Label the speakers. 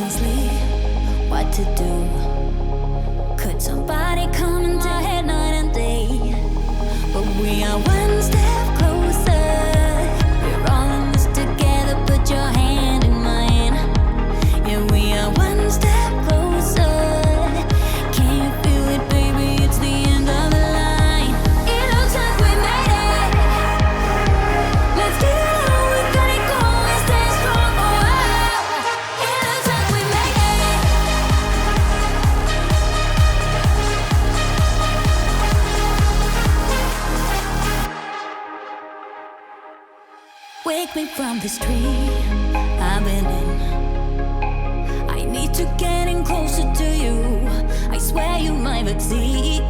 Speaker 1: losing sleep, what to do? Could somebody come into head night and day? But we are one step closer. We're all in this together. Put your hand in mine. Yeah, we are one step closer. Can you feel it, baby? It's the end of the line. It looks like we made it. Let's get it on. We got it going. Stay strong. Oh, it looks like we made it. Wake me from this tree I've been in. I need to get in closer to you. I swear you might succeed.